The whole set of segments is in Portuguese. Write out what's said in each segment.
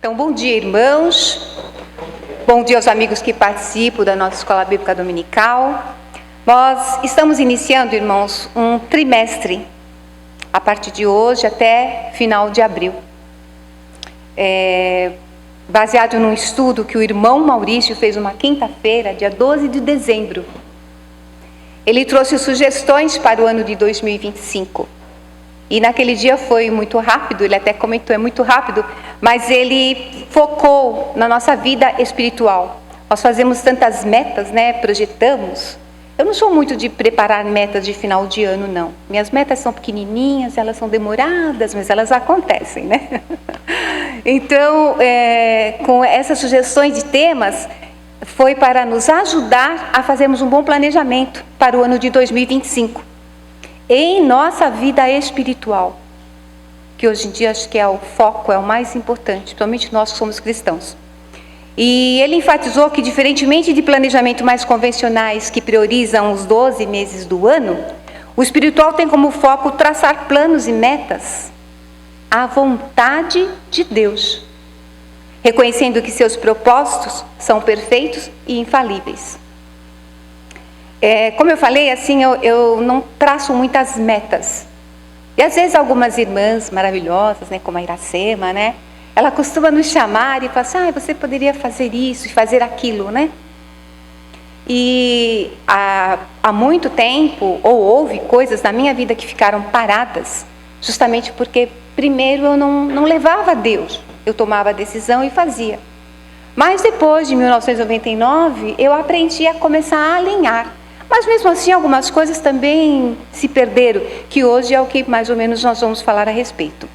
Então, bom dia, irmãos. Bom dia aos amigos que participam da nossa Escola Bíblica Dominical. Nós estamos iniciando, irmãos, um trimestre, a partir de hoje até final de abril. Baseado num estudo que o irmão Maurício fez uma quinta-feira, dia 12 de dezembro. Ele trouxe sugestões para o ano de 2025. E naquele dia foi muito rápido, ele até comentou, é muito rápido, mas ele focou na nossa vida espiritual. Nós fazemos tantas metas, né? Projetamos. Eu não sou muito de preparar metas de final de ano, não. Minhas metas são pequenininhas, elas são demoradas, mas elas acontecem, né? Então, com essas sugestões de temas, foi para nos ajudar a fazermos um bom planejamento para o ano de 2025. Em nossa vida espiritual, que hoje em dia acho que é o foco, é o mais importante, principalmente nós que somos cristãos. E ele enfatizou que, diferentemente de planejamento mais convencionais que priorizam os 12 meses do ano, o espiritual tem como foco traçar planos e metas à vontade de Deus, reconhecendo que seus propósitos são perfeitos e infalíveis. Como eu falei, assim, eu não traço muitas metas. E às vezes algumas irmãs maravilhosas, né, como a Iracema, né, ela costuma nos chamar e falar assim, você poderia fazer isso e fazer aquilo, né? E há muito tempo, houve coisas na minha vida que ficaram paradas, justamente porque primeiro eu não levava a Deus, eu tomava a decisão e fazia. Mas depois de 1999, eu aprendi a começar a alinhar. Mas mesmo assim, algumas coisas também se perderam, que hoje é o que mais ou menos nós vamos falar a respeito.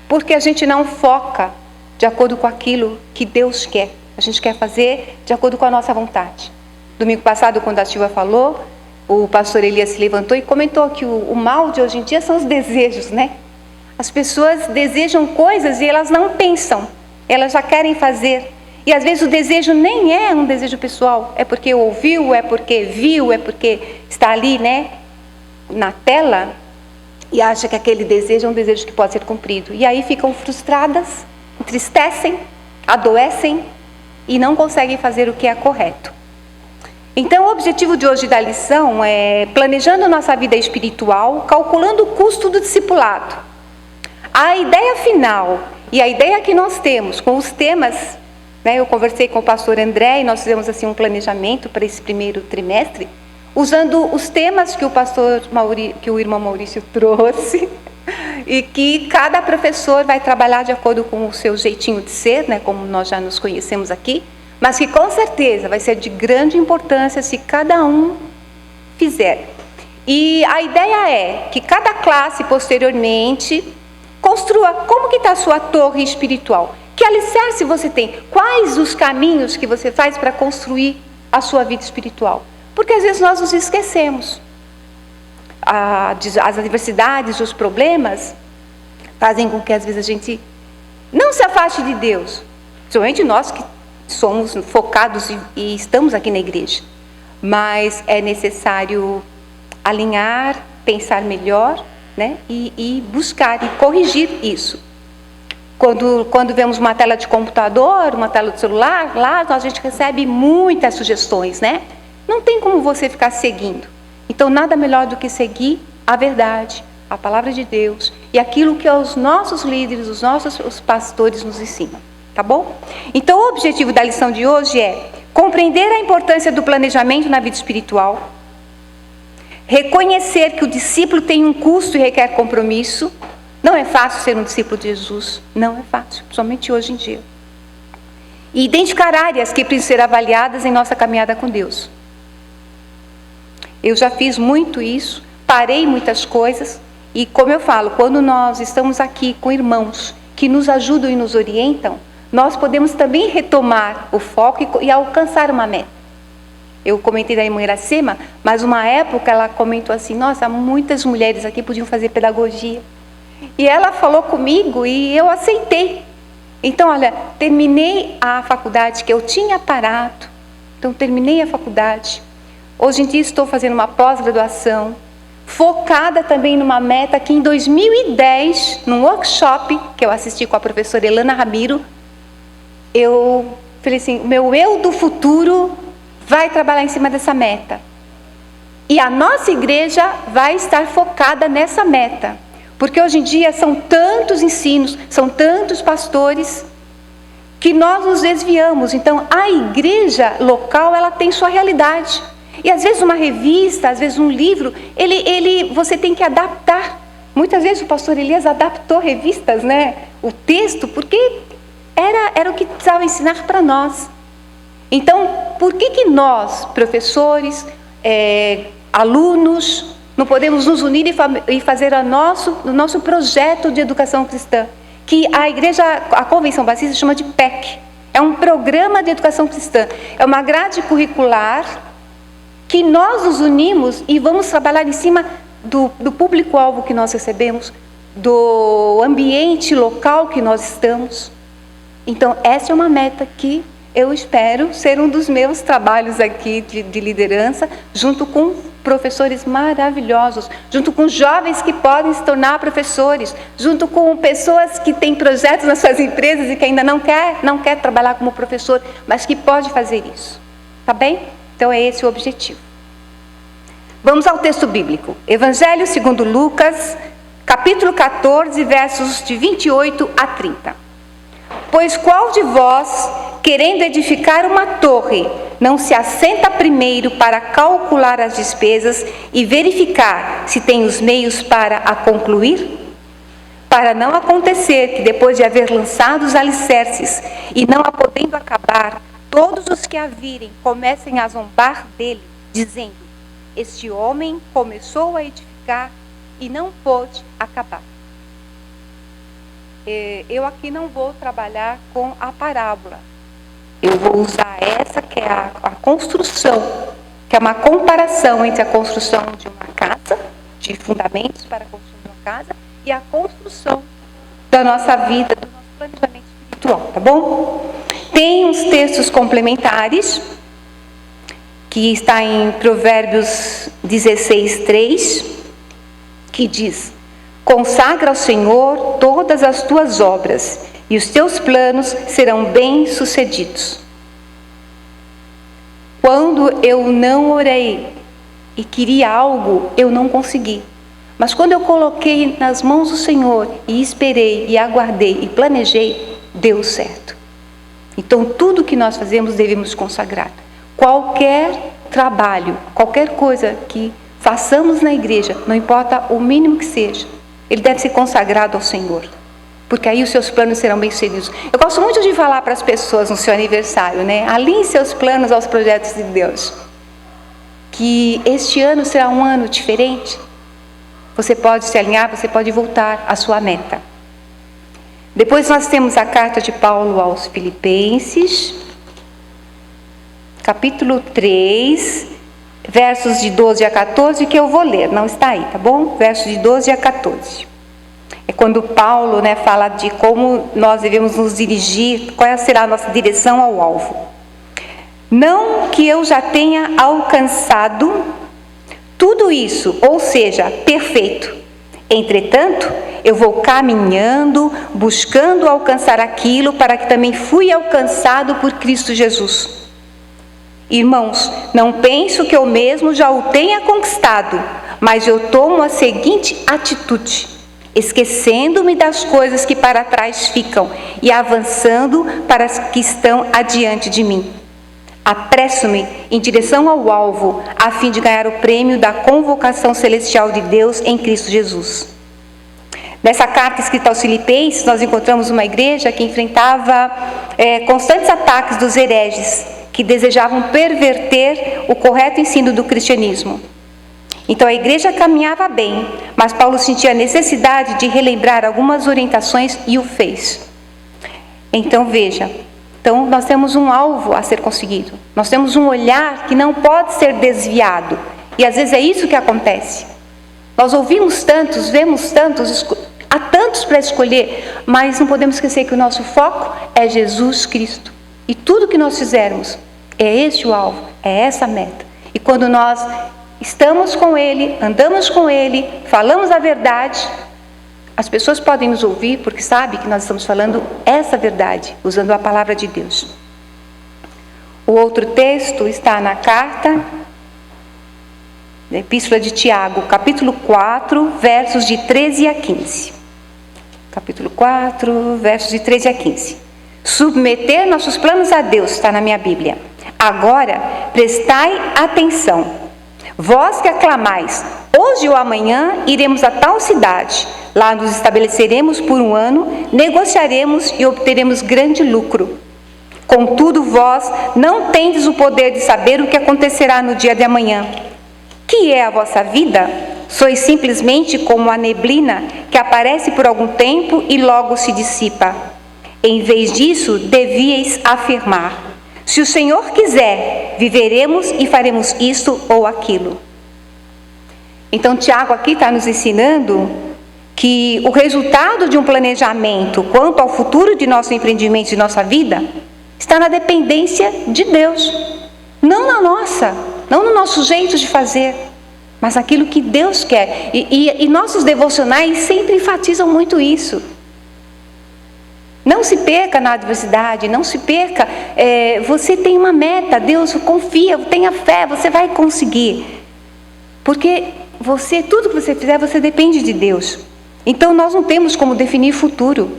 Porque a gente não foca de acordo com aquilo que Deus quer. A gente quer fazer de acordo com a nossa vontade. Domingo passado, quando a Silvia falou, o pastor Elias se levantou e comentou que o mal de hoje em dia são os desejos, né? As pessoas desejam coisas e elas não pensam, elas já querem fazer. E às vezes o desejo nem é um desejo pessoal, é porque ouviu, é porque viu, é porque está ali, né, na tela, e acha que aquele desejo é um desejo que pode ser cumprido. E aí ficam frustradas, entristecem, adoecem e não conseguem fazer o que é correto. Então o objetivo de hoje da lição é planejando nossa vida espiritual, calculando o custo do discipulado. A ideia final e a ideia que nós temos com os temas, eu conversei com o pastor André e nós fizemos assim um planejamento para esse primeiro trimestre, usando os temas que que o irmão Maurício trouxe e que cada professor vai trabalhar de acordo com o seu jeitinho de ser, como nós já nos conhecemos aqui, mas que com certeza vai ser de grande importância se cada um fizer. E a ideia é que cada classe posteriormente construa como que está a sua torre espiritual. Que alicerce você tem? Quais os caminhos que você faz para construir a sua vida espiritual? Porque às vezes nós nos esquecemos. As adversidades, os problemas fazem com que às vezes a gente não se afaste de Deus. Principalmente nós que somos focados e estamos aqui na igreja. Mas é necessário alinhar, pensar melhor, né? E buscar e corrigir isso. Quando vemos uma tela de computador, uma tela de celular, lá a gente recebe muitas sugestões, né? Não tem como você ficar seguindo. Então, nada melhor do que seguir a verdade, a palavra de Deus e aquilo que os nossos líderes, os pastores nos ensinam, tá bom? Então, o objetivo da lição de hoje é compreender a importância do planejamento na vida espiritual, reconhecer que o discípulo tem um custo e requer compromisso. Não é fácil ser um discípulo de Jesus, não é fácil, somente hoje em dia. E identificar áreas que precisam ser avaliadas em nossa caminhada com Deus. Eu já fiz muito isso, parei muitas coisas, e como eu falo, quando nós estamos aqui com irmãos que nos ajudam e nos orientam, nós podemos também retomar o foco e alcançar uma meta. Eu comentei da irmã Iracema, mas uma época ela comentou assim, nossa, muitas mulheres aqui podiam fazer pedagogia. E ela falou comigo e eu aceitei. Então, olha, terminei a faculdade que eu tinha parado. Então, terminei a faculdade. Hoje em dia estou fazendo uma pós-graduação, focada também numa meta que em 2010, num workshop que eu assisti com a professora Elana Ramiro, eu falei assim, o meu eu do futuro vai trabalhar em cima dessa meta. E a nossa igreja vai estar focada nessa meta. Porque hoje em dia são tantos ensinos, são tantos pastores, que nós nos desviamos. Então, a igreja local, ela tem sua realidade. E às vezes uma revista, às vezes um livro, você tem que adaptar. Muitas vezes o pastor Elias adaptou revistas, né? O texto, porque era o que precisava ensinar para nós. Então, por que nós, professores, alunos, não podemos nos unir e fazer o nosso projeto de educação cristã? Que a Convenção Batista chama de PEC. É um programa de educação cristã. É uma grade curricular que nós nos unimos e vamos trabalhar em cima do público-alvo que nós recebemos, do ambiente local que nós estamos. Então, essa é uma meta que eu espero ser um dos meus trabalhos aqui de liderança, junto com professores maravilhosos, junto com jovens que podem se tornar professores, junto com pessoas que têm projetos nas suas empresas e que ainda não quer trabalhar como professor, mas que pode fazer isso. Tá bem? Então é esse o objetivo. Vamos ao texto bíblico. Evangelho segundo Lucas, capítulo 14, versos de 28 a 30. Pois qual de vós, querendo edificar uma torre, não se assenta primeiro para calcular as despesas e verificar se tem os meios para a concluir? Para não acontecer que depois de haver lançado os alicerces e não a podendo acabar, todos os que a virem comecem a zombar dele, dizendo: este homem começou a edificar e não pôde acabar. Eu aqui não vou trabalhar com a parábola. Eu vou usar essa que é a construção, que é uma comparação entre a construção de uma casa, de fundamentos para a construção de uma casa, e a construção da nossa vida, do nosso planejamento espiritual, tá bom? Tem uns textos complementares, que está em Provérbios 16:3, que diz: consagra ao Senhor todas as tuas obras, e os teus planos serão bem-sucedidos. Quando eu não orei e queria algo, eu não consegui. Mas quando eu coloquei nas mãos do Senhor e esperei e aguardei e planejei, deu certo. Então tudo que nós fazemos devemos consagrar. Qualquer trabalho, qualquer coisa que façamos na igreja, não importa o mínimo que seja, ele deve ser consagrado ao Senhor, porque aí os seus planos serão bem-sucedidos. Eu gosto muito de falar para as pessoas no seu aniversário, né? Alinhe seus planos aos projetos de Deus. Que este ano será um ano diferente. Você pode se alinhar, você pode voltar à sua meta. Depois nós temos a carta de Paulo aos Filipenses, capítulo 3, versos de 12 a 14, que eu vou ler, não está aí, tá bom? Versos de 12 a 14. É quando Paulo, fala de como nós devemos nos dirigir, qual será a nossa direção ao alvo. Não que eu já tenha alcançado tudo isso, ou seja, perfeito. Entretanto, eu vou caminhando, buscando alcançar aquilo para que também fui alcançado por Cristo Jesus. Irmãos, não penso que eu mesmo já o tenha conquistado, mas eu tomo a seguinte atitude: esquecendo-me das coisas que para trás ficam e avançando para as que estão adiante de mim. Apresso-me em direção ao alvo, a fim de ganhar o prêmio da convocação celestial de Deus em Cristo Jesus. Nessa carta escrita aos Filipenses, nós encontramos uma igreja que enfrentava constantes ataques dos hereges, que desejavam perverter o correto ensino do cristianismo. Então a igreja caminhava bem, mas Paulo sentia a necessidade de relembrar algumas orientações e o fez. Então veja, nós temos um alvo a ser conseguido, nós temos um olhar que não pode ser desviado, e às vezes é isso que acontece. Nós ouvimos tantos, vemos tantos, há tantos para escolher, mas não podemos esquecer que o nosso foco é Jesus Cristo. E tudo que nós fizermos, é esse o alvo, é essa a meta. E quando nós estamos com Ele, andamos com Ele, falamos a verdade, as pessoas podem nos ouvir porque sabem que nós estamos falando essa verdade, usando a palavra de Deus. O outro texto está na carta, na Epístola de Tiago, capítulo 4, versos de 13 a 15. Capítulo 4, versos de 13 a 15. Submeter nossos planos a Deus, está na minha Bíblia. Agora, prestai atenção. Vós que aclamais, hoje ou amanhã iremos a tal cidade. Lá nos estabeleceremos por 1 ano, negociaremos e obteremos grande lucro. Contudo, vós não tendes o poder de saber o que acontecerá no dia de amanhã. Que é a vossa vida? Sois simplesmente como a neblina que aparece por algum tempo e logo se dissipa. Em vez disso, devíeis afirmar: se o Senhor quiser, viveremos e faremos isto ou aquilo. Então, Tiago aqui está nos ensinando que o resultado de um planejamento quanto ao futuro de nosso empreendimento e de nossa vida está na dependência de Deus, não na nossa, não no nosso jeito de fazer, mas naquilo que Deus quer. E nossos devocionais sempre enfatizam muito isso. Não se perca na adversidade, não se perca. Você tem uma meta, Deus confia, tenha fé, você vai conseguir. Porque tudo que você fizer, você depende de Deus. Então nós não temos como definir futuro.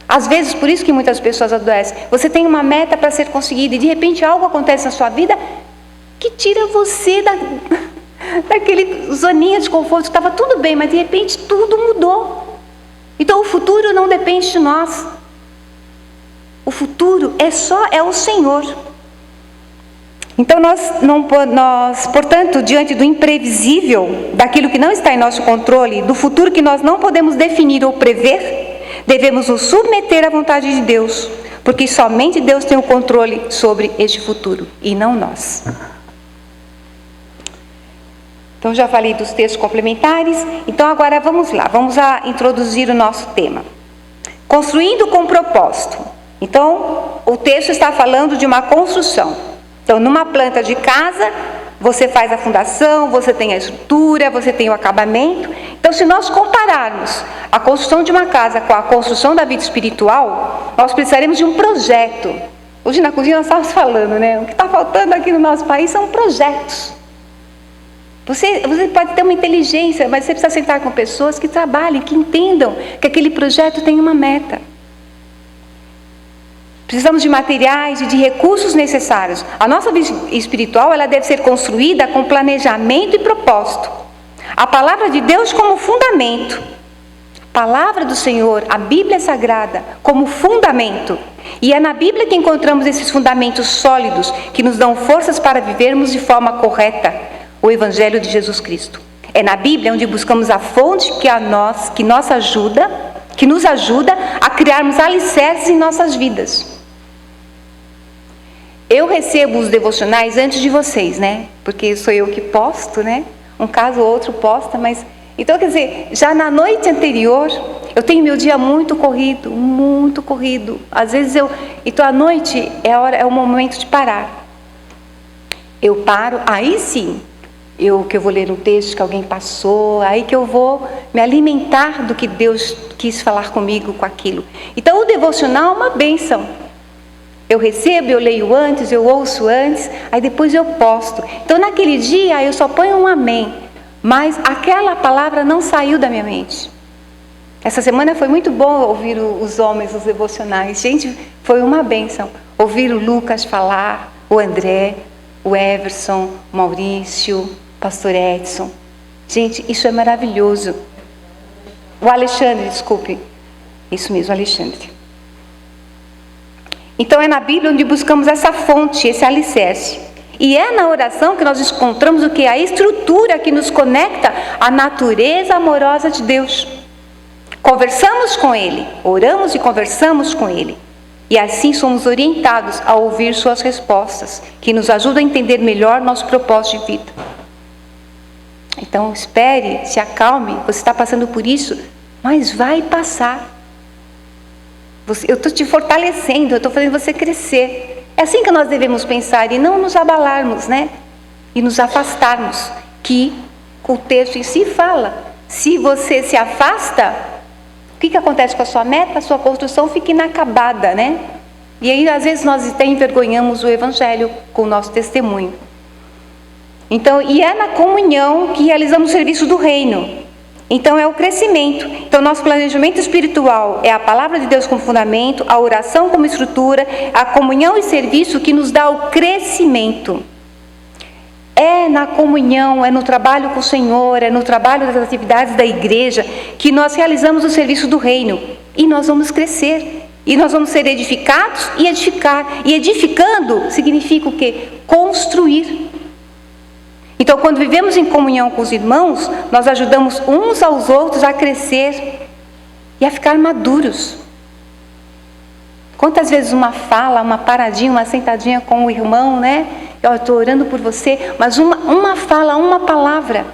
Às vezes, por isso que muitas pessoas adoecem. Você tem uma meta para ser conseguida e de repente algo acontece na sua vida que tira você daquele zoninha de conforto, que estava tudo bem, mas de repente tudo mudou. Então o futuro não depende de nós. O futuro é o Senhor. Então nós, portanto, diante do imprevisível, daquilo que não está em nosso controle, do futuro que nós não podemos definir ou prever, devemos nos submeter à vontade de Deus, porque somente Deus tem o controle sobre este futuro, e não nós. Então já falei dos textos complementares, então agora vamos lá, vamos introduzir o nosso tema. Construindo com propósito. Então, o texto está falando de uma construção. Então, numa planta de casa, você faz a fundação, você tem a estrutura, você tem o acabamento. Então, se nós compararmos a construção de uma casa com a construção da vida espiritual, nós precisaremos de um projeto. Hoje na cozinha nós estávamos falando, né? O que está faltando aqui no nosso país são projetos. Você pode ter uma inteligência, mas você precisa sentar com pessoas que trabalhem, que entendam que aquele projeto tem uma meta. Precisamos de materiais e de recursos necessários. A nossa vida espiritual, ela deve ser construída com planejamento e propósito. A palavra de Deus como fundamento. A palavra do Senhor, a Bíblia Sagrada, como fundamento. E é na Bíblia que encontramos esses fundamentos sólidos que nos dão forças para vivermos de forma correta o Evangelho de Jesus Cristo. É na Bíblia onde buscamos a fonte que nos ajuda a criarmos alicerces em nossas vidas. Eu recebo os devocionais antes de vocês, né? Porque sou eu que posto, né? Um caso ou outro posta, mas... Então, quer dizer, já na noite anterior, eu tenho meu dia muito corrido, muito corrido. Às vezes então à noite é o momento de parar. Eu paro, aí sim, que eu vou ler um texto que alguém passou, aí que eu vou me alimentar do que Deus quis falar comigo com aquilo. Então, o devocional é uma bênção. Eu recebo, eu leio antes, eu ouço antes, aí depois eu posto. Então, naquele dia, eu só ponho um amém. Mas aquela palavra não saiu da minha mente. Essa semana foi muito bom ouvir os homens, os devocionais. Gente, foi uma bênção. Ouvir o Lucas falar, o André, o Everson, o Maurício, o pastor Edson. Gente, isso é maravilhoso. O Alexandre, desculpe. Isso mesmo, Alexandre. Então é na Bíblia onde buscamos essa fonte, esse alicerce. E é na oração que nós encontramos o que? A estrutura que nos conecta à natureza amorosa de Deus. Conversamos com Ele, oramos e conversamos com Ele. E assim somos orientados a ouvir suas respostas, que nos ajudam a entender melhor nosso propósito de vida. Então espere, se acalme, você está passando por isso, mas vai passar. Eu estou te fortalecendo, eu estou fazendo você crescer. É assim que nós devemos pensar e não nos abalarmos, né? E nos afastarmos, que o texto em si fala. Se você se afasta, O que acontece com a sua meta? A sua construção fica inacabada, né? E aí, às vezes, nós até envergonhamos o Evangelho com o nosso testemunho. Então, e é na comunhão que realizamos o serviço do reino. Então, é o crescimento. Então, nosso planejamento espiritual é a palavra de Deus como fundamento, a oração como estrutura, a comunhão e serviço que nos dá o crescimento. É na comunhão, é no trabalho com o Senhor, é no trabalho das atividades da igreja que nós realizamos o serviço do reino. E nós vamos crescer. E nós vamos ser edificados e edificar. E edificando significa o quê? Construir. Então, quando vivemos em comunhão com os irmãos, nós ajudamos uns aos outros a crescer e a ficar maduros. Quantas vezes uma fala, uma paradinha, uma sentadinha com o irmão, né? Eu estou orando por você, mas uma fala, uma palavra.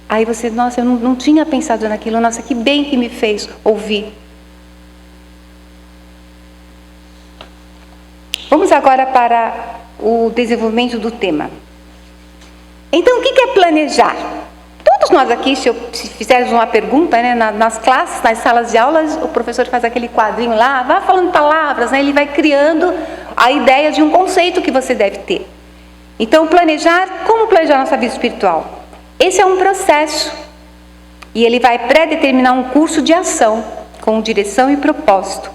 Aí você, nossa, eu não tinha pensado naquilo, nossa, que bem que me fez ouvir. Vamos agora para o desenvolvimento do tema. Então, o que é planejar? Todos nós aqui, se fizermos uma pergunta, né, nas classes, nas salas de aulas, o professor faz aquele quadrinho lá, vai falando palavras, né, ele vai criando a ideia de um conceito que você deve ter. Então, planejar, como planejar nossa vida espiritual? Esse é um processo e ele vai pré-determinar um curso de ação com direção e propósito.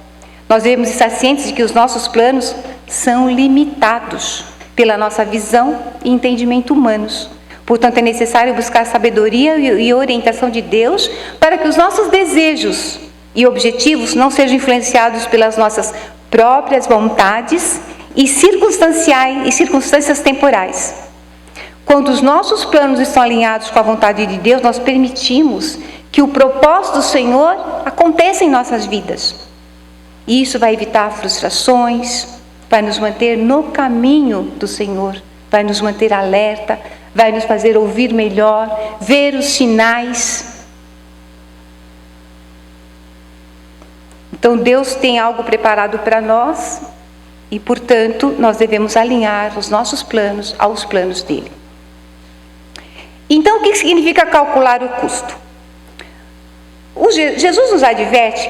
Nós devemos estar cientes de que os nossos planos são limitados pela nossa visão e entendimento humanos. Portanto, é necessário buscar sabedoria e orientação de Deus para que os nossos desejos e objetivos não sejam influenciados pelas nossas próprias vontades e circunstâncias temporais. Quando os nossos planos estão alinhados com a vontade de Deus, nós permitimos que o propósito do Senhor aconteça em nossas vidas. E isso vai evitar frustrações, vai nos manter no caminho do Senhor, vai nos manter alerta, vai nos fazer ouvir melhor, ver os sinais. Então Deus tem algo preparado para nós e, portanto, nós devemos alinhar os nossos planos aos planos dele. Então, o que significa calcular o custo? Jesus nos adverte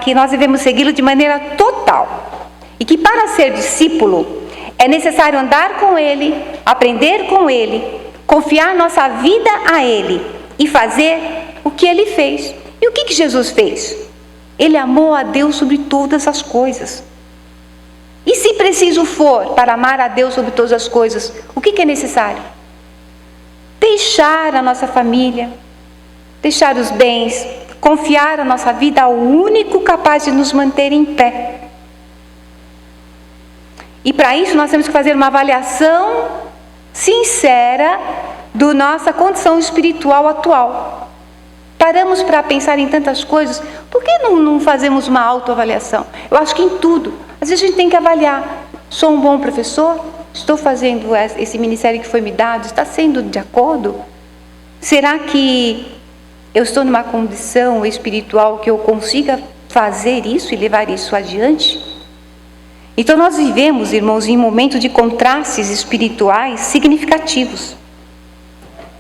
que nós devemos segui-lo de maneira total e que para ser discípulo é necessário andar com ele, aprender com ele, confiar nossa vida a ele e fazer o que ele fez. E o que Jesus fez? Ele amou a Deus sobre todas as coisas. E se preciso for para amar a Deus sobre todas as coisas, o que é necessário? Deixar a nossa família, deixar os bens, confiar a nossa vida ao único capaz de nos manter em pé. E para isso nós temos que fazer uma avaliação sincera da nossa condição espiritual atual. Paramos para pensar em tantas coisas, por que não fazemos uma autoavaliação? Eu acho que em tudo. Às vezes a gente tem que avaliar, sou um bom professor? Estou fazendo esse ministério que foi me dado? Está sendo de acordo? Será que eu estou numa condição espiritual que eu consiga fazer isso e levar isso adiante? Então nós vivemos, irmãos, em um momento de contrastes espirituais significativos.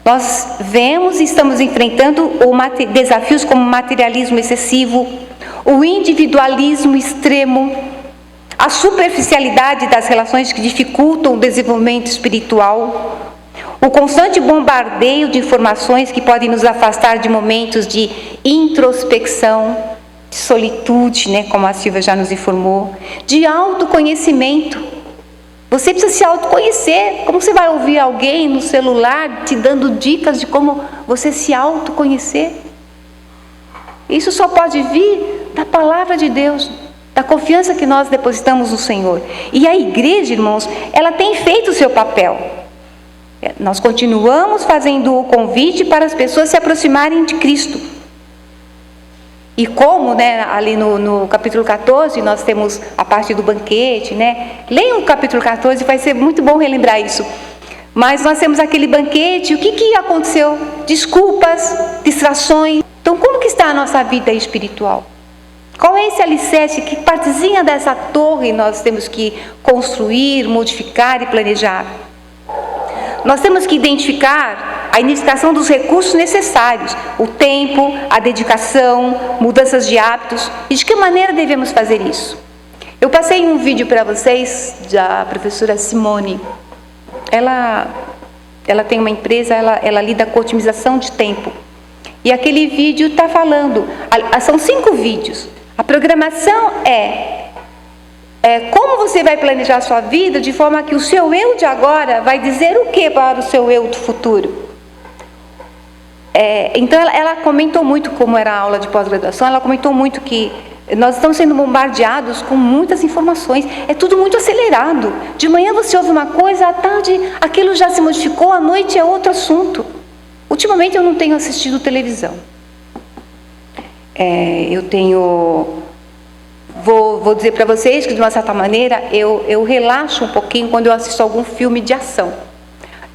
Nós vemos e estamos enfrentando desafios como o materialismo excessivo, o individualismo extremo, a superficialidade das relações que dificultam o desenvolvimento espiritual, o constante bombardeio de informações que podem nos afastar de momentos de introspecção, de solitude, né, como a Silvia já nos informou, de autoconhecimento. Você precisa se autoconhecer. Como você vai ouvir alguém no celular te dando dicas de como você se autoconhecer? Isso só pode vir da palavra de Deus, da confiança que nós depositamos no Senhor. E a igreja, irmãos, ela tem feito o seu papel. Nós continuamos fazendo o convite para as pessoas se aproximarem de Cristo. E como, né, ali no capítulo 14, nós temos a parte do banquete, né? Leiam o capítulo 14, vai ser muito bom relembrar isso. Mas nós temos aquele banquete, o que aconteceu? Desculpas, distrações. Então, como que está a nossa vida espiritual? Qual é esse alicerce? Que partezinha dessa torre nós temos que construir, modificar e planejar? Nós temos que identificar a identificação dos recursos necessários, o tempo, a dedicação, mudanças de hábitos. E de que maneira devemos fazer isso? Eu passei um vídeo para vocês da professora Simone. Ela tem uma empresa, ela lida com otimização de tempo. E aquele vídeo está falando, são 5 vídeos. A programação é como você vai planejar a sua vida de forma que o seu eu de agora vai dizer o que para o seu eu do futuro. Então ela comentou muito, como era a aula de pós-graduação, ela comentou muito que nós estamos sendo bombardeados com muitas informações, é tudo muito acelerado. De manhã você ouve uma coisa, à tarde aquilo já se modificou, à noite é outro assunto. Ultimamente eu não tenho assistido televisão. Vou dizer para vocês que de uma certa maneira eu relaxo um pouquinho quando eu assisto algum filme de ação.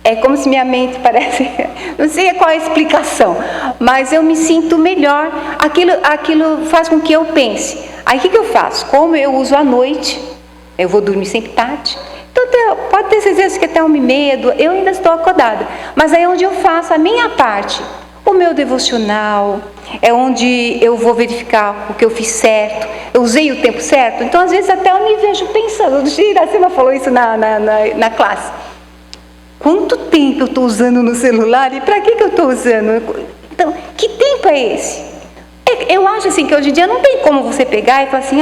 É como se minha mente parece, não sei qual é a explicação, mas eu me sinto melhor, aquilo faz com que eu pense. Aí o que eu faço? Como eu uso à noite, eu vou dormir sempre tarde, então pode ter certeza que até 1h30, eu ainda estou acordada, mas aí é onde eu faço a minha parte, o meu devocional, é onde eu vou verificar o que eu fiz certo, eu usei o tempo certo, então às vezes até eu me vejo pensando, a Iracema falou isso na classe. Quanto tempo eu estou usando no celular e para que eu estou usando? Então, que tempo é esse? Eu acho assim que hoje em dia não tem como você pegar e falar assim,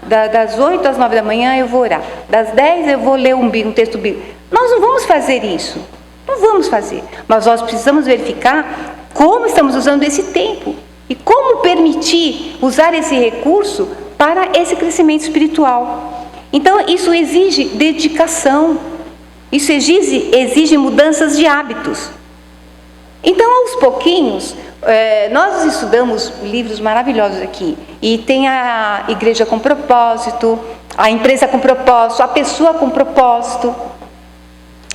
das 8 às 9 da manhã eu vou orar, das 10 eu vou ler um texto bíblico. Nós não vamos fazer isso, não vamos fazer, mas nós precisamos verificar como estamos usando esse tempo e como permitir usar esse recurso para esse crescimento espiritual. Então, isso exige dedicação. Isso exige mudanças de hábitos. Então, aos pouquinhos, nós estudamos livros maravilhosos aqui. E tem a Igreja com Propósito, a Empresa com Propósito, a Pessoa com Propósito.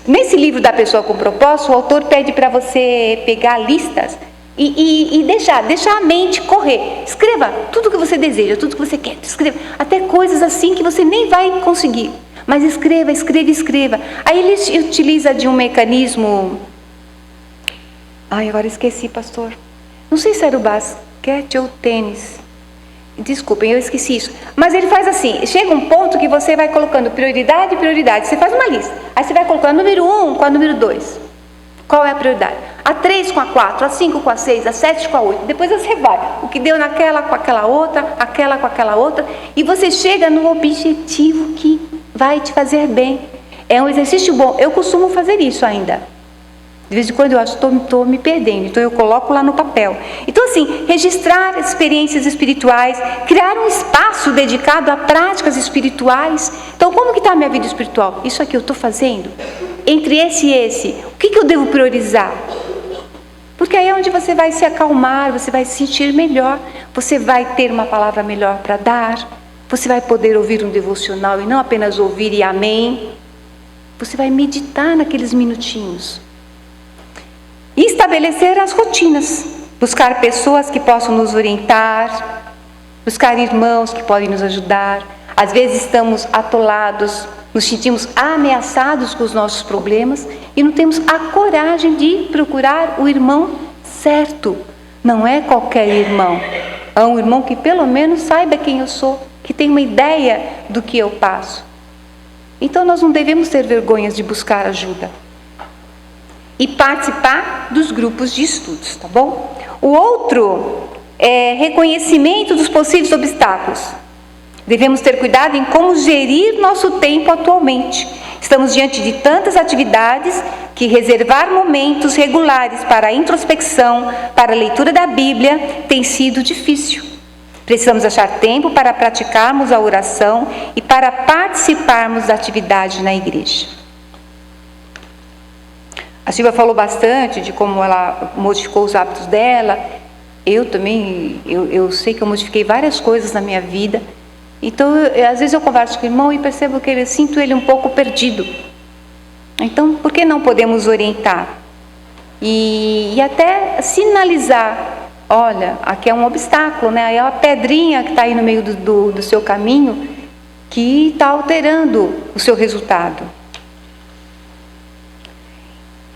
Nesse livro da Pessoa com Propósito, o autor pede para você pegar listas e deixar a mente correr. Escreva tudo que você deseja, tudo que você quer. Escreva até coisas assim que você nem vai conseguir. Mas escreva. Aí ele utiliza de um mecanismo... agora esqueci, pastor. Não sei se era o basquete ou o tênis. Desculpem, eu esqueci isso. Mas ele faz assim, chega um ponto que você vai colocando prioridade. Você faz uma lista. Aí você vai colocando número 1 com a número 2. Qual é a prioridade? A 3 com a 4, a 5 com a 6, a 7 com a 8. Depois você vai. O que deu naquela com aquela outra, aquela com aquela outra. E você chega no objetivo que vai te fazer bem. É um exercício bom. Eu costumo fazer isso ainda. De vez em quando eu acho que estou me perdendo. Então eu coloco lá no papel. Então assim, registrar experiências espirituais, criar um espaço dedicado a práticas espirituais. Então como que está a minha vida espiritual? Isso aqui eu estou fazendo? Entre esse e esse, o que eu devo priorizar? Porque aí é onde você vai se acalmar, você vai se sentir melhor, você vai ter uma palavra melhor para dar, você vai poder ouvir um devocional e não apenas ouvir e amém. Você vai meditar naqueles minutinhos. E estabelecer as rotinas, buscar pessoas que possam nos orientar, buscar irmãos que podem nos ajudar. Às vezes estamos atolados, nos sentimos ameaçados com os nossos problemas e não temos a coragem de procurar o irmão certo. Não é qualquer irmão, é um irmão que pelo menos saiba quem eu sou, que tem uma ideia do que eu passo. Então nós não devemos ter vergonhas de buscar ajuda. E participar dos grupos de estudos, tá bom? O outro é reconhecimento dos possíveis obstáculos. Devemos ter cuidado em como gerir nosso tempo atualmente. Estamos diante de tantas atividades que reservar momentos regulares para a introspecção, para a leitura da Bíblia, tem sido difícil. Precisamos achar tempo para praticarmos a oração e para participarmos da atividade na igreja. A Silvia falou bastante de como ela modificou os hábitos dela. Eu também, eu sei que eu modifiquei várias coisas na minha vida. Então, às vezes eu converso com o irmão e percebo que eu sinto ele um pouco perdido. Então, por que não podemos orientar? E até sinalizar, olha, aqui é um obstáculo, né? É uma pedrinha que está aí no meio do seu caminho que está alterando o seu resultado.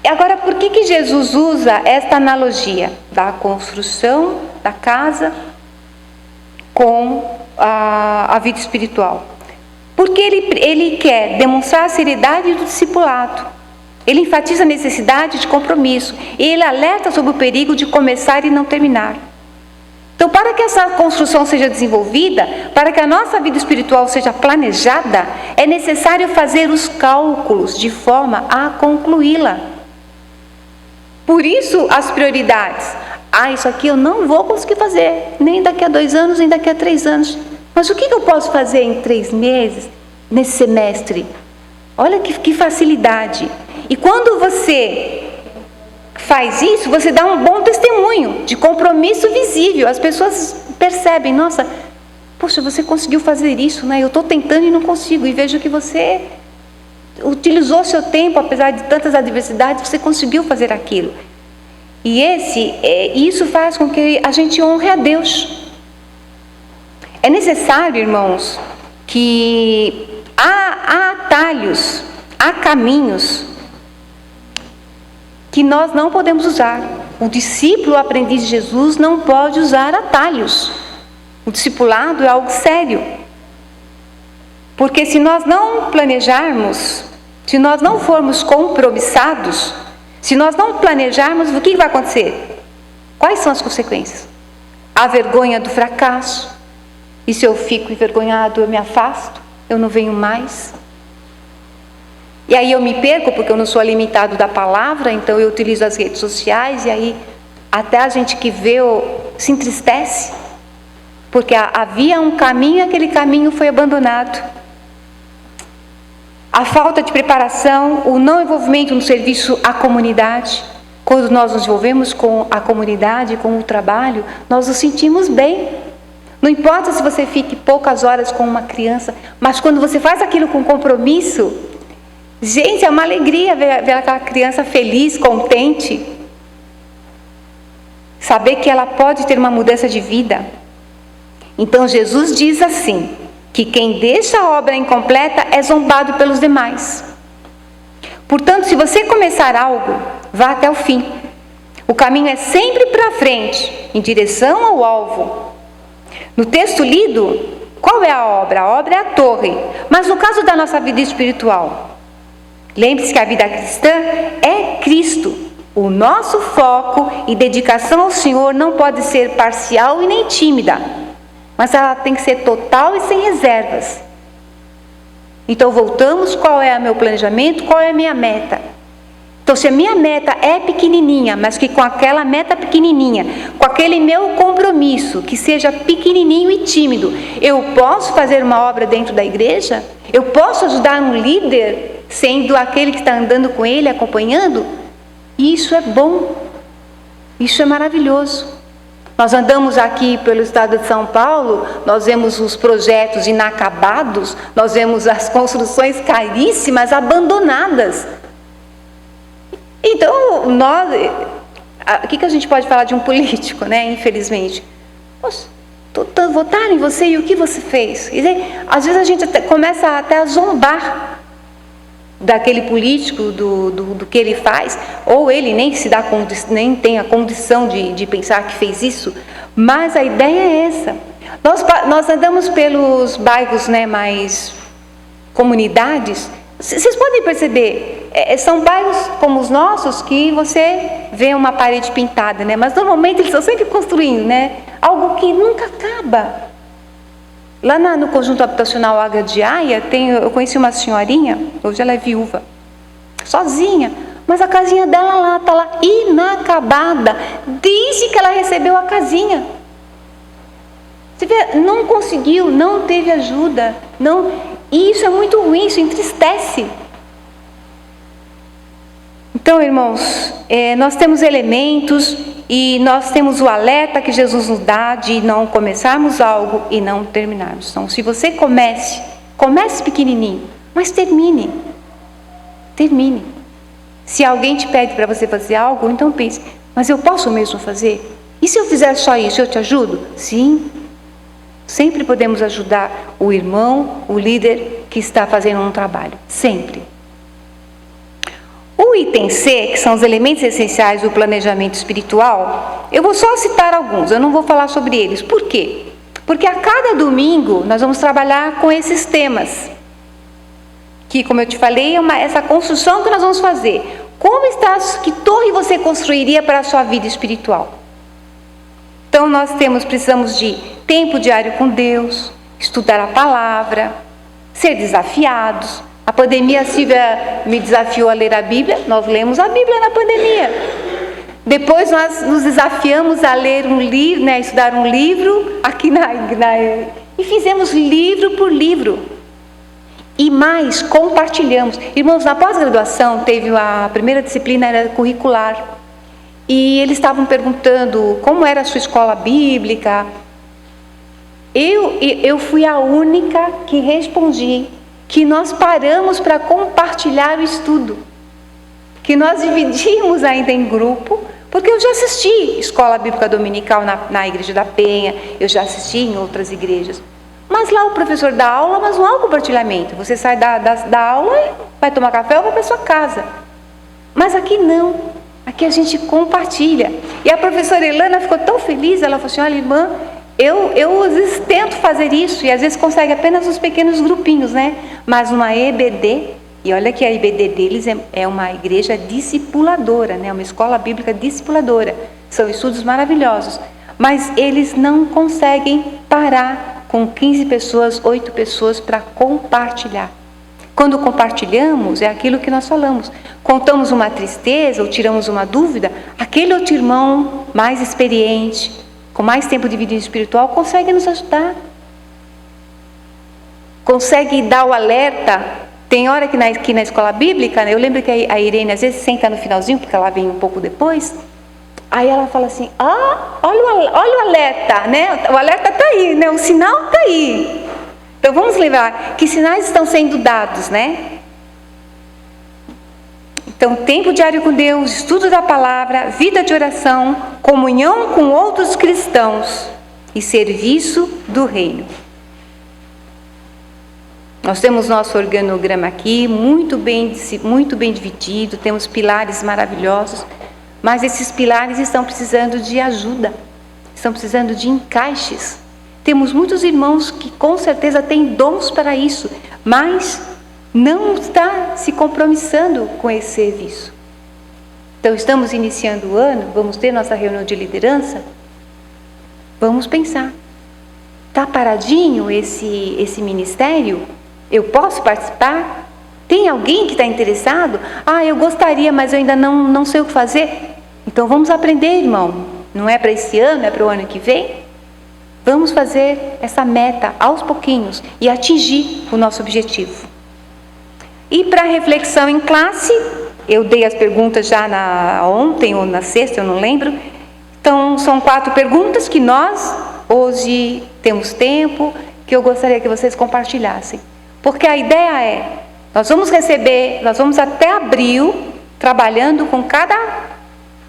Agora, por que Jesus usa esta analogia da construção da casa com a vida espiritual? Porque ele quer demonstrar a seriedade do discipulado. Ele enfatiza a necessidade de compromisso. E ele alerta sobre o perigo de começar e não terminar. Então, para que essa construção seja desenvolvida, para que a nossa vida espiritual seja planejada, é necessário fazer os cálculos de forma a concluí-la. Por isso, as prioridades. Isso aqui eu não vou conseguir fazer, nem daqui a 2 anos, nem daqui a 3 anos. Mas o que eu posso fazer em 3 meses, nesse semestre? Olha que facilidade. E quando você faz isso, você dá um bom testemunho de compromisso visível. As pessoas percebem, nossa, poxa, você conseguiu fazer isso, né? Eu estou tentando e não consigo. E vejo que você utilizou seu tempo, apesar de tantas adversidades, você conseguiu fazer aquilo. E isso faz com que a gente honre a Deus. É necessário, irmãos, que há atalhos, há caminhos que nós não podemos usar. O discípulo, o aprendiz de Jesus, não pode usar atalhos. O discipulado é algo sério. Porque se nós não planejarmos, se nós não formos compromissados, se nós não planejarmos, o que vai acontecer? Quais são as consequências? A vergonha do fracasso. E se eu fico envergonhado, eu me afasto, eu não venho mais. E aí eu me perco porque eu não sou alimentado da palavra, então eu utilizo as redes sociais e aí até a gente que vê se entristece. Porque havia um caminho e aquele caminho foi abandonado. A falta de preparação, o não envolvimento no serviço à comunidade. Quando nós nos envolvemos com a comunidade, com o trabalho, nós nos sentimos bem. Não importa se você fique poucas horas com uma criança, mas quando você faz aquilo com compromisso, gente, é uma alegria ver aquela criança feliz, contente. Saber que ela pode ter uma mudança de vida. Então Jesus diz assim, que quem deixa a obra incompleta é zombado pelos demais. Portanto, se você começar algo, vá até o fim. O caminho é sempre para frente, em direção ao alvo. No texto lido, qual é a obra? A obra é a torre. Mas no caso da nossa vida espiritual, lembre-se que a vida cristã é Cristo. O nosso foco e dedicação ao Senhor não pode ser parcial e nem tímida, mas ela tem que ser total e sem reservas. Então voltamos, qual é o meu planejamento, qual é a minha meta? Então se a minha meta é pequenininha, mas que com aquela meta pequenininha, com aquele meu compromisso, que seja pequenininho e tímido, eu posso fazer uma obra dentro da igreja? Eu posso ajudar um líder, sendo aquele que está andando com ele, acompanhando? Isso é bom, isso é maravilhoso. Nós andamos aqui pelo estado de São Paulo, nós vemos os projetos inacabados, nós vemos as construções caríssimas, abandonadas. Então, o que a gente pode falar de um político, né? Infelizmente. Poxa, votaram em você e o que você fez? E aí, às vezes a gente começa até a zombar daquele político, do que ele faz, ou ele nem tem a condição de pensar que fez isso, mas a ideia é essa. Nós andamos pelos bairros, né, mais comunidades. Vocês podem perceber, são bairros como os nossos que você vê uma parede pintada, né? Mas normalmente eles estão sempre construindo, né? Algo que nunca acaba. Lá no conjunto habitacional Águia de Aia, eu conheci uma senhorinha, hoje ela é viúva, sozinha, mas a casinha dela lá está lá inacabada, desde que ela recebeu a casinha. Você vê, não conseguiu, não teve ajuda, e isso é muito ruim, isso entristece. Então, irmãos, nós temos elementos e nós temos o alerta que Jesus nos dá de não começarmos algo e não terminarmos. Então, se você comece pequenininho, mas termine. Se alguém te pede para você fazer algo, então pense, mas eu posso mesmo fazer? E se eu fizer só isso, eu te ajudo? Sim. Sempre podemos ajudar o irmão, o líder que está fazendo um trabalho. Sempre. O item C, que são os elementos essenciais do planejamento espiritual, eu vou só citar alguns, eu não vou falar sobre eles. Por quê? Porque a cada domingo nós vamos trabalhar com esses temas. Que, como eu te falei, é essa construção que nós vamos fazer. Que torre você construiria para a sua vida espiritual? Então nós precisamos de tempo diário com Deus, estudar a palavra, ser desafiados. A pandemia, a Silvia me desafiou a ler a Bíblia, nós lemos a Bíblia na pandemia. Depois nós nos desafiamos a ler um livro, né, estudar um livro aqui e fizemos livro por livro. E mais, compartilhamos. Irmãos, na pós-graduação teve a primeira disciplina era curricular. E eles estavam perguntando como era a sua escola bíblica. Eu fui a única que respondi que nós paramos para compartilhar o estudo. Que nós dividimos ainda em grupo, porque eu já assisti escola bíblica dominical na Igreja da Penha, eu já assisti em outras igrejas. Mas lá o professor dá aula, mas não há um compartilhamento. Você sai da aula, vai tomar café ou vai para sua casa. Mas aqui não. Aqui a gente compartilha. E a professora Elana ficou tão feliz, ela falou assim, olha irmã, eu às vezes tento fazer isso, e às vezes consegue apenas os pequenos grupinhos, né? Mas uma EBD, e olha que a EBD deles é uma igreja discipuladora, né? Uma escola bíblica discipuladora. São estudos maravilhosos. Mas eles não conseguem parar com 15 pessoas, 8 pessoas para compartilhar. Quando compartilhamos, é aquilo que nós falamos. Contamos uma tristeza ou tiramos uma dúvida, aquele outro irmão mais experiente, com mais tempo de vida espiritual, consegue nos ajudar. Consegue dar o alerta. Tem hora que na escola bíblica, né, eu lembro que a Irene às vezes senta no finalzinho, porque ela vem um pouco depois. Aí ela fala assim, olha o alerta, né? O alerta está aí, né? O sinal está aí. Então vamos lembrar que sinais estão sendo dados, né? Então, tempo diário com Deus, estudo da palavra, vida de oração, comunhão com outros cristãos e serviço do reino. Nós temos nosso organograma aqui, muito bem dividido, temos pilares maravilhosos. Mas esses pilares estão precisando de ajuda, estão precisando de encaixes. Temos muitos irmãos que com certeza têm dons para isso, mas não está se compromissando com esse serviço. Então estamos iniciando o ano, vamos ter nossa reunião de liderança, vamos pensar. Está paradinho esse ministério? Eu posso participar? Tem alguém que está interessado? Eu gostaria, mas eu ainda não sei o que fazer. Então vamos aprender, irmão. Não é para esse ano, é para o ano que vem? Vamos fazer essa meta aos pouquinhos e atingir o nosso objetivo. E para reflexão em classe, eu dei as perguntas já ontem ou na sexta, eu não lembro. Então são 4 perguntas que nós hoje temos tempo, que eu gostaria que vocês compartilhassem. Porque a ideia é, nós vamos até abril trabalhando com cada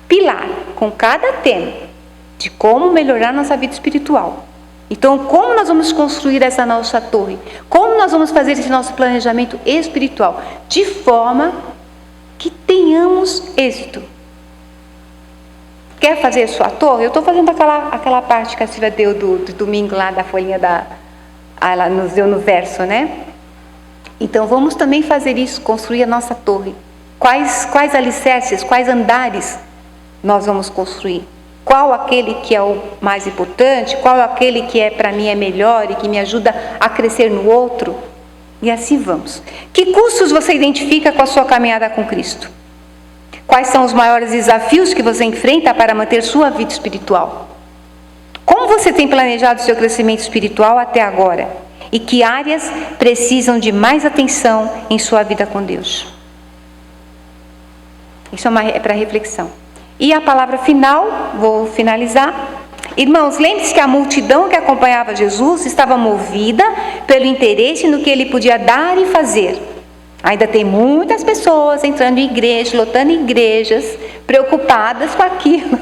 pilar, com cada tema, de como melhorar nossa vida espiritual. Então, como nós vamos construir essa nossa torre? Como nós vamos fazer esse nosso planejamento espiritual? De forma que tenhamos êxito. Quer fazer a sua torre? Eu estou fazendo aquela parte que a Silvia deu do domingo lá, da folhinha ela nos deu no verso, né? Então vamos também fazer isso, construir a nossa torre. Quais alicerces, quais andares nós vamos construir? Qual aquele que é o mais importante? Qual aquele que para mim é melhor e que me ajuda a crescer no outro? E assim vamos. Que custos você identifica com a sua caminhada com Cristo? Quais são os maiores desafios que você enfrenta para manter sua vida espiritual? Como você tem planejado o seu crescimento espiritual até agora? E que áreas precisam de mais atenção em sua vida com Deus? Isso é para reflexão. E a palavra final, vou finalizar. Irmãos, lembre-se que a multidão que acompanhava Jesus estava movida pelo interesse no que ele podia dar e fazer. Ainda tem muitas pessoas entrando em igrejas, lotando igrejas, preocupadas com aquilo,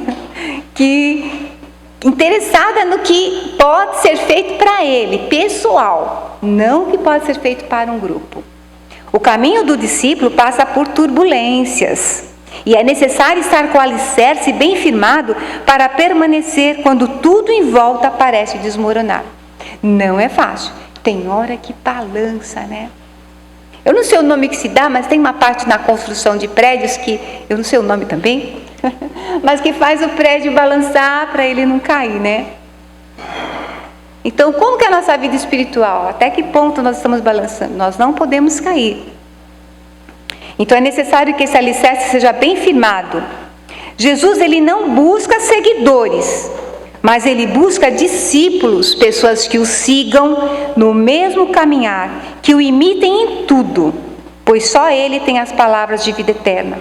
interessada no que pode ser feito para ele, pessoal, não o que pode ser feito para um grupo. O caminho do discípulo passa por turbulências. E é necessário estar com o alicerce bem firmado para permanecer quando tudo em volta parece desmoronar. Não é fácil. Tem hora que balança, né? Eu não sei o nome que se dá, mas tem uma parte na construção de prédios que, eu não sei o nome também, mas que faz o prédio balançar para ele não cair, né? Então, como que é a nossa vida espiritual? Até que ponto nós estamos balançando? Nós não podemos cair. Então, é necessário que esse alicerce seja bem firmado. Jesus, ele não busca seguidores, mas ele busca discípulos, pessoas que o sigam no mesmo caminhar, que o imitem em tudo, pois só ele tem as palavras de vida eterna.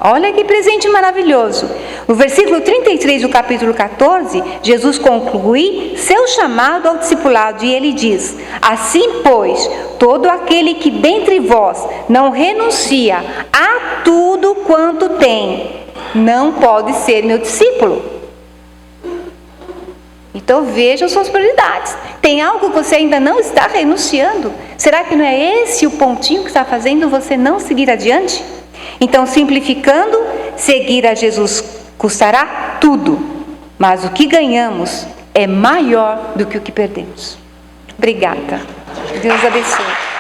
Olha que presente maravilhoso. No versículo 33 do capítulo 14, Jesus conclui seu chamado ao discipulado e ele diz: assim, pois, todo aquele que dentre vós não renuncia a tudo quanto tem, não pode ser meu discípulo. Então veja suas prioridades. Tem algo que você ainda não está renunciando? Será que não é esse o pontinho que está fazendo você não seguir adiante? Então, simplificando, seguir a Jesus custará tudo, mas o que ganhamos é maior do que o que perdemos. Obrigada. Deus abençoe.